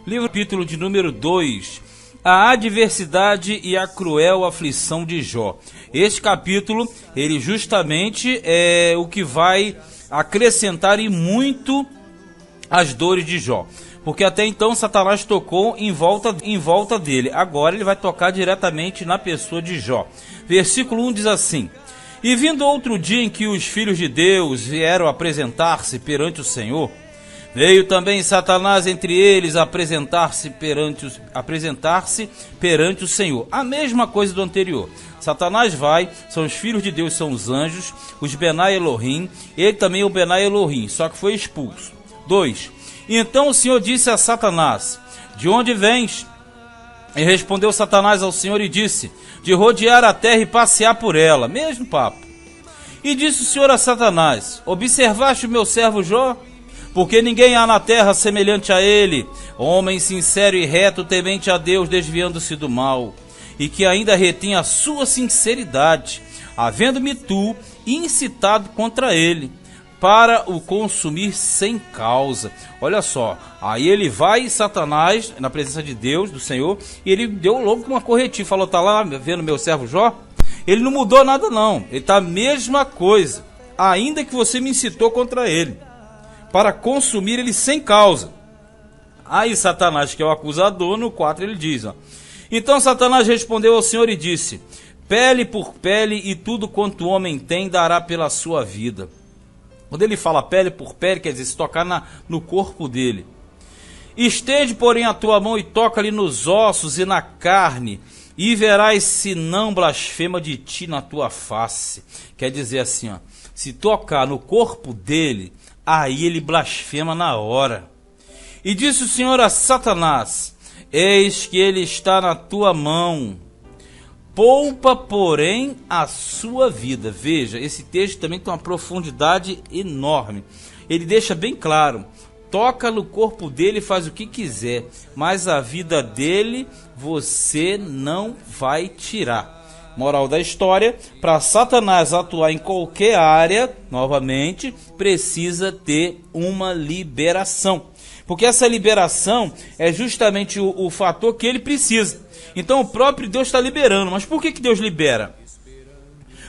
Livro capítulo de número 2. A adversidade e a cruel aflição de Jó. Este capítulo, ele justamente é o que vai acrescentar e muito as dores de Jó. Porque até então Satanás tocou em volta dele. Agora ele vai tocar diretamente na pessoa de Jó. Versículo 1 diz assim: E vindo outro dia em que os filhos de Deus vieram apresentar-se perante o Senhor, veio também Satanás entre eles apresentar-se perante o Senhor. A mesma coisa do anterior. Satanás vai, são os filhos de Deus, são os anjos, os Benai Elohim, ele também é o Benai Elohim, só que foi expulso. 2. Então o Senhor disse a Satanás: De onde vens? E respondeu Satanás ao Senhor e disse: De rodear a terra e passear por ela. Mesmo papo. E disse o Senhor a Satanás: Observaste o meu servo Jó? Porque ninguém há na terra semelhante a ele, homem sincero e reto, temente a Deus, desviando-se do mal, e que ainda retém a sua sinceridade, havendo-me tu incitado contra ele, para o consumir sem causa. Olha só, aí ele vai, Satanás, na presença de Deus, do Senhor, e ele deu logo uma corretiva, falou: tá lá vendo meu servo Jó? Ele não mudou nada não, ele tá a mesma coisa, ainda que você me incitou contra ele, para consumir ele sem causa. Aí Satanás, que é o acusador, no 4 ele diz, ó: Então Satanás respondeu ao Senhor e disse: Pele por pele, e tudo quanto o homem tem dará pela sua vida. Quando ele fala pele por pele, quer dizer, se tocar no corpo dele. Estende, porém, a tua mão e toca-lhe nos ossos e na carne, e verás se não blasfema de ti na tua face. Quer dizer assim, ó, se tocar no corpo dele, aí ele blasfema na hora. E disse o Senhor a Satanás: Eis que ele está na tua mão, poupa, porém, a sua vida. Veja, esse texto também tem uma profundidade enorme. Ele deixa bem claro: toca no corpo dele, faz o que quiser, mas a vida dele você não vai tirar. Moral da história: para Satanás atuar em qualquer área, novamente, precisa ter uma liberação. Porque essa liberação é justamente o fator que ele precisa. Então o próprio Deus está liberando. Mas por que Deus libera?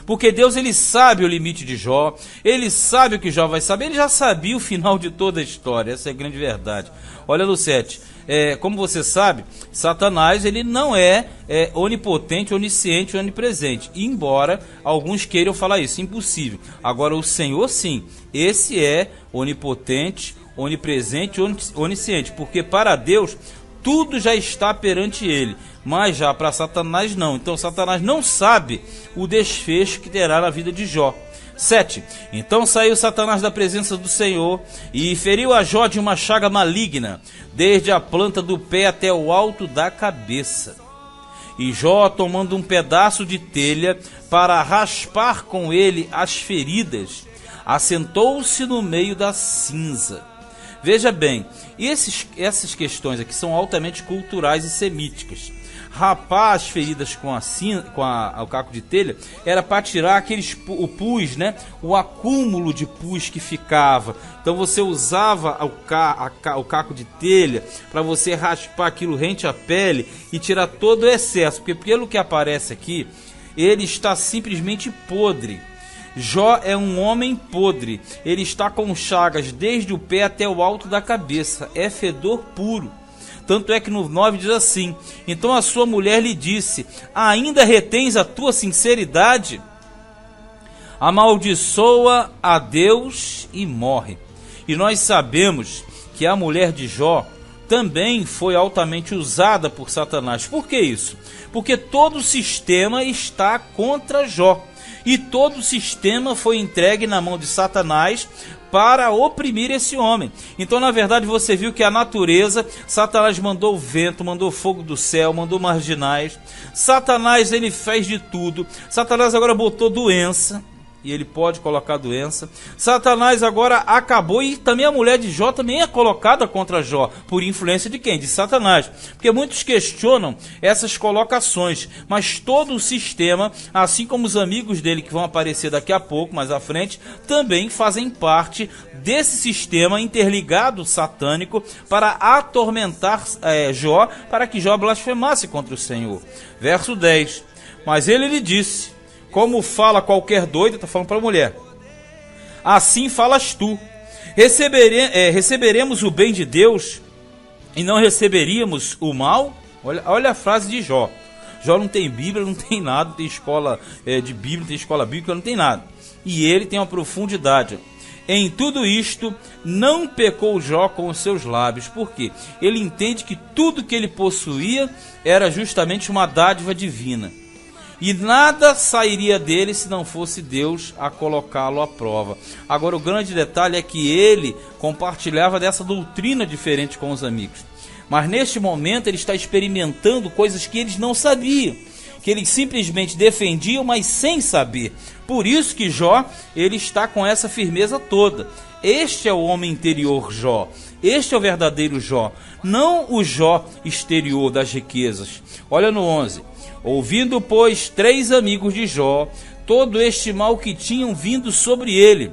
Porque Deus, ele sabe o limite de Jó, ele sabe o que Jó vai saber, ele já sabia o final de toda a história. Essa é a grande verdade. Olha no 7. Como você sabe, Satanás, ele não é onipotente, onisciente, onipresente. Embora alguns queiram falar isso, impossível. Agora o Senhor, sim, esse é onipotente, onipresente, onisciente. Porque para Deus tudo já está perante ele, mas já para Satanás não. Então Satanás não sabe o desfecho que terá na vida de Jó. 7. Então saiu Satanás da presença do Senhor e feriu a Jó de uma chaga maligna, desde a planta do pé até o alto da cabeça. E Jó, tomando um pedaço de telha para raspar com ele as feridas, assentou-se no meio da cinza. Veja bem, essas questões aqui são altamente culturais e semíticas. Rapar as feridas com o caco de telha era para tirar o pus, né? O acúmulo de pus que ficava. Então você usava o caco de telha para você raspar aquilo rente à pele e tirar todo o excesso. Porque pelo que aparece aqui, ele está simplesmente podre. Jó é um homem podre. Ele está com chagas desde o pé até o alto da cabeça. É fedor puro. Tanto é que no 9 diz assim: Então a sua mulher lhe disse: Ainda retens a tua sinceridade? Amaldiçoa a Deus e morre. E nós sabemos que a mulher de Jó também foi altamente usada por Satanás. Por que isso? Porque todo o sistema está contra Jó. E todo o sistema foi entregue na mão de Satanás para oprimir esse homem. Então, na verdade, você viu que a natureza, Satanás mandou vento, mandou fogo do céu, mandou marginais. Satanás, ele fez de tudo. Satanás agora botou doença. e ele pode colocar doença. Satanás agora acabou, e também a mulher de Jó também é colocada contra Jó, por influência de quem? De Satanás. Porque muitos questionam essas colocações, mas todo o sistema, assim como os amigos dele que vão aparecer daqui a pouco, mais à frente, também fazem parte desse sistema interligado satânico para atormentar Jó, para que Jó blasfemasse contra o Senhor. Verso 10. Mas ele lhe disse, como fala qualquer doido, está falando para a mulher, assim falas tu, receberemos o bem de Deus e não receberíamos o mal? Olha a frase de Jó. Jó não tem Bíblia, não tem nada, não tem escola de Bíblia, não tem escola bíblica, não tem nada. E ele tem uma profundidade. Em tudo isto, não pecou Jó com os seus lábios. Por quê? Ele entende que tudo que ele possuía era justamente uma dádiva divina. E nada sairia dele se não fosse Deus a colocá-lo à prova. Agora, o grande detalhe é que ele compartilhava dessa doutrina diferente com os amigos. Mas neste momento ele está experimentando coisas que eles não sabiam, que eles simplesmente defendiam, mas sem saber. Por isso que Jó, ele está com essa firmeza toda. Este é o homem interior Jó. Este é o verdadeiro Jó. Não o Jó exterior das riquezas. Olha no 11. Ouvindo, pois, 3 amigos de Jó, todo este mal que tinham vindo sobre ele,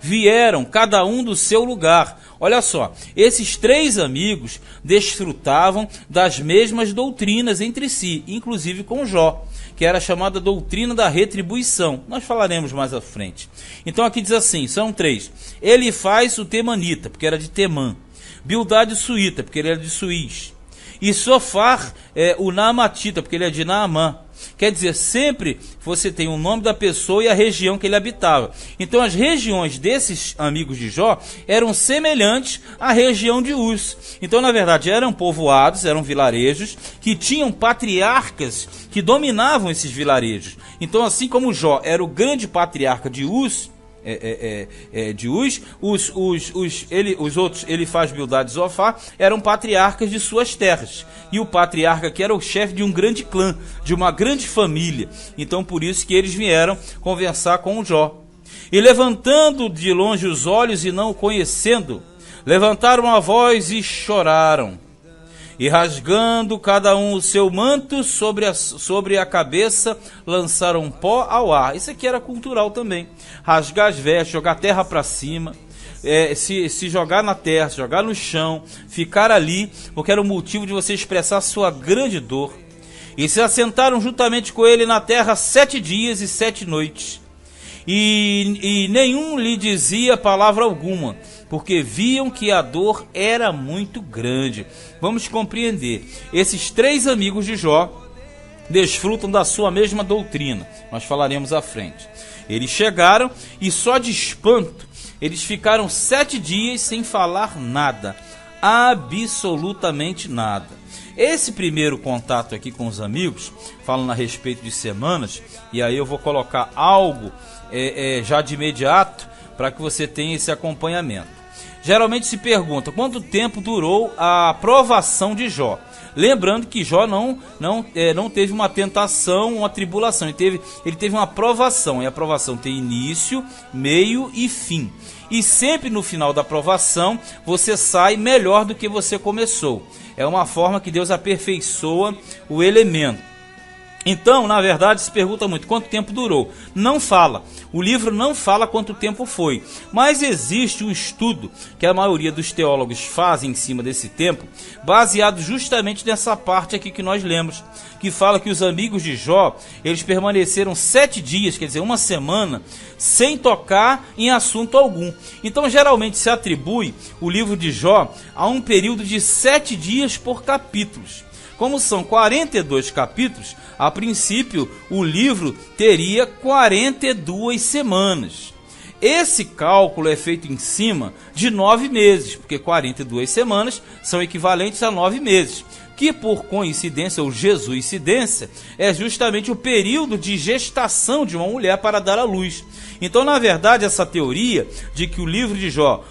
vieram cada um do seu lugar. Olha só, esses 3 amigos desfrutavam das mesmas doutrinas entre si, inclusive com Jó, que era a chamada doutrina da retribuição. Nós falaremos mais à frente. Então aqui diz assim, são 3. Elifaz o temanita, porque era de Temã. Bildade o suíta, porque ele era de Suís. E Sofar o naamatita, porque ele é de Naamã. Quer dizer, sempre você tem o nome da pessoa e a região que ele habitava. Então as regiões desses amigos de Jó eram semelhantes à região de Uz. Então na verdade eram povoados, eram vilarejos que tinham patriarcas que dominavam esses vilarejos. Então assim como Jó era o grande patriarca de Uz, os outros, Elifaz, Bildade e Zofar, eram patriarcas de suas terras. E o patriarca que era o chefe de um grande clã, de uma grande família. Então por isso que eles vieram conversar com o Jó. E levantando de longe os olhos e não o conhecendo, levantaram a voz e choraram. E rasgando cada um o seu manto sobre a cabeça, lançaram pó ao ar. Isso aqui era cultural também. Rasgar as vestes, jogar a terra para cima, se jogar na terra, se jogar no chão, ficar ali, porque era o motivo de você expressar sua grande dor. E se assentaram juntamente com ele na terra 7 dias e 7 noites. E nenhum lhe dizia palavra alguma, porque viam que a dor era muito grande. Vamos compreender. Esses 3 amigos de Jó desfrutam da sua mesma doutrina. Nós falaremos à frente. Eles chegaram e só de espanto, eles ficaram 7 dias sem falar nada. Absolutamente nada. Esse primeiro contato aqui com os amigos, falando a respeito de semanas, e aí eu vou colocar algo já de imediato para que você tenha esse acompanhamento. Geralmente se pergunta quanto tempo durou a provação de Jó. Lembrando que Jó não teve uma tentação, uma tribulação, ele teve uma provação, e a provação tem início, meio e fim. E sempre no final da provação você sai melhor do que você começou. É uma forma que Deus aperfeiçoa o elemento. Então, na verdade, se pergunta muito quanto tempo durou. Não fala. O livro não fala quanto tempo foi. Mas existe um estudo que a maioria dos teólogos fazem em cima desse tempo, baseado justamente nessa parte aqui que nós lemos, que fala que os amigos de Jó, eles permaneceram 7 dias, quer dizer, uma semana, sem tocar em assunto algum. Então, geralmente se atribui o livro de Jó a um período de 7 dias por capítulos. Como são 42 capítulos, a princípio o livro teria 42 semanas. Esse cálculo é feito em cima de 9 meses, porque 42 semanas são equivalentes a 9 meses. que por coincidência ou jesuicidência é justamente o período de gestação de uma mulher para dar à luz. Então, na verdade, essa teoria de que o livro de Jó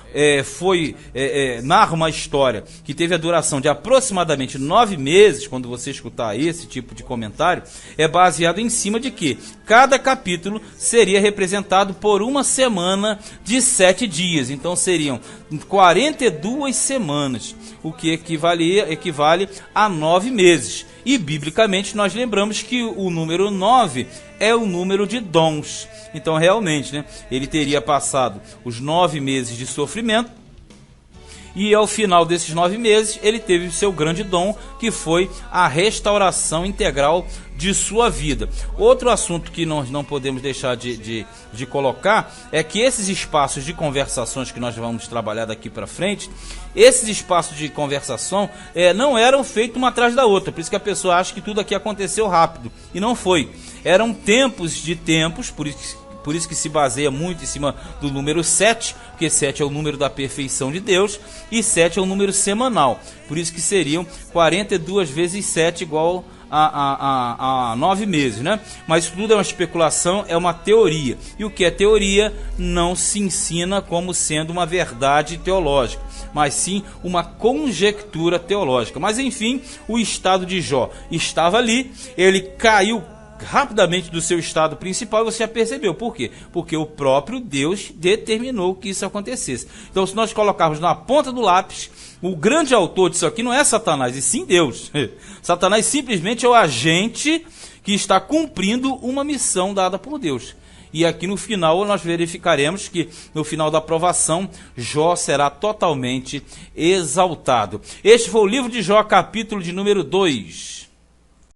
narra uma história que teve a duração de aproximadamente 9 meses, quando você escutar esse tipo de comentário, é baseado em cima de que cada capítulo seria representado por uma semana de 7 dias. Então seriam 42 semanas, o que equivale a 9 meses. E biblicamente nós lembramos que o número 9 é o número de dons. Então realmente, né, ele teria passado os 9 meses de sofrimento, e ao final desses 9 meses ele teve o seu grande dom, que foi a restauração integral de sua vida. Outro assunto que nós não podemos deixar de colocar é que esses espaços de conversações que nós vamos trabalhar daqui para frente, esses espaços de conversação não eram feitos uma atrás da outra. Por isso que a pessoa acha que tudo aqui aconteceu rápido, e não foi. Eram tempos de tempos, por isso que se baseia muito em cima do número 7, porque 7 é o número da perfeição de Deus, e 7 é o número semanal. Por isso que seriam 42 vezes 7 igual a 9 meses, né? Mas isso tudo é uma especulação, é uma teoria. E o que é teoria não se ensina como sendo uma verdade teológica, mas sim uma conjectura teológica. Mas enfim, o estado de Jó estava ali, ele caiu rapidamente do seu estado principal, e você já percebeu por quê? Porque o próprio Deus determinou que isso acontecesse. Então, se nós colocarmos na ponta do lápis, o grande autor disso aqui não é Satanás, e sim Deus. Satanás simplesmente é o agente que está cumprindo uma missão dada por Deus. E aqui no final nós verificaremos que no final da provação Jó será totalmente exaltado. Este foi o livro de Jó, capítulo de número 2.